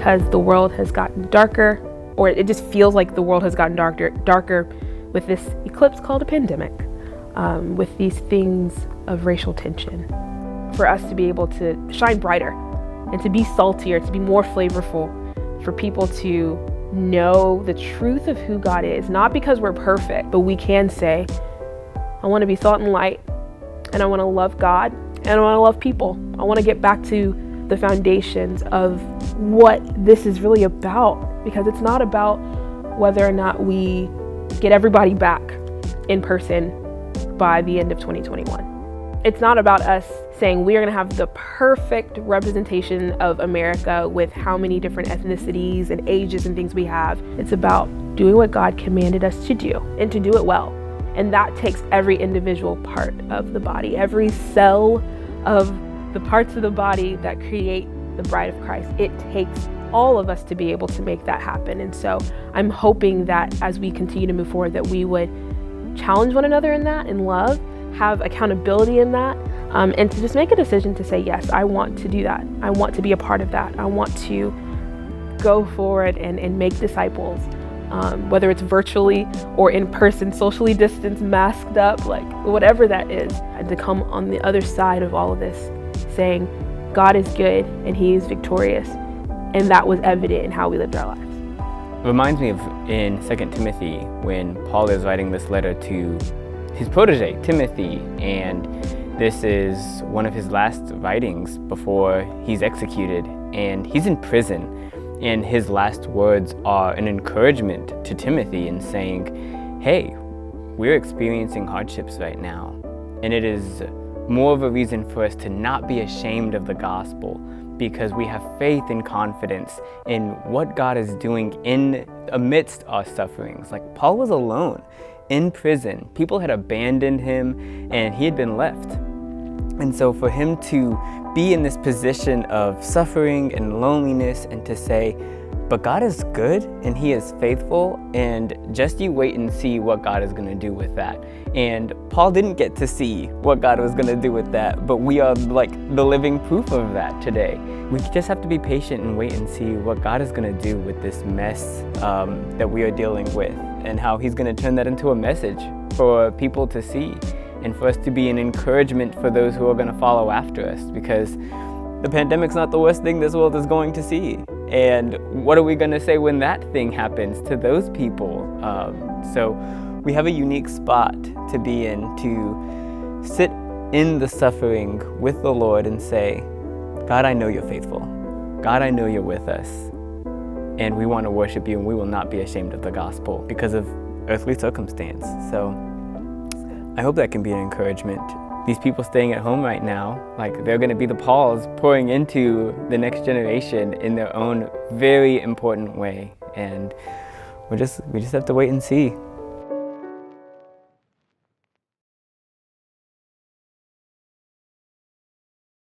because the world has gotten darker, or it just feels like the world has gotten darker with this eclipse called a pandemic, with these things of racial tension. For us to be able to shine brighter and to be saltier, to be more flavorful, for people to know the truth of who God is, not because we're perfect, but we can say, I want to be salt and light, and I want to love God, and I want to love people. I want to get back to the foundations of what this is really about, because it's not about whether or not we get everybody back in person by the end of 2021. It's not about us saying we are going to have the perfect representation of America with how many different ethnicities and ages and things we have. It's about doing what God commanded us to do, and to do it well. And that takes every individual part of the body, every cell of the parts of the body that create the bride of Christ. It takes all of us to be able to make that happen. And so I'm hoping that as we continue to move forward, that we would challenge one another in that, in love, have accountability in that, and to just make a decision to say, yes, I want to do that. I want to be a part of that. I want to go forward and make disciples, whether it's virtually or in person, socially distanced, masked up, like whatever that is, and to come on the other side of all of this saying, God is good and he is victorious. And that was evident in how we lived our lives. It reminds me of in 2 Timothy when Paul is writing this letter to his protege, Timothy, and this is one of his last writings before he's executed, and he's in prison, and his last words are an encouragement to Timothy in saying, hey, we're experiencing hardships right now, and it is more of a reason for us to not be ashamed of the gospel, because we have faith and confidence in what God is doing in amidst our sufferings. Like, Paul was alone in prison. People had abandoned him and he had been left. And so for him to be in this position of suffering and loneliness and to say, but God is good and he is faithful, and just you wait and see what God is going to do with that. And Paul didn't get to see what God was going to do with that, but we are like the living proof of that today. We just have to be patient and wait and see what God is going to do with this mess that we are dealing with, and how he's going to turn that into a message for people to see, and for us to be an encouragement for those who are going to follow after us, because the pandemic's not the worst thing this world is going to see. And what are we going to say when that thing happens to those people? So we have a unique spot to be in, to sit in the suffering with the Lord and say, God, I know you're faithful. God, I know you're with us. And we want to worship you, and we will not be ashamed of the gospel because of earthly circumstance. So I hope that can be an encouragement. These people staying at home right now, like, they're going to be the Pauls pouring into the next generation in their own very important way. And we just have to wait and see.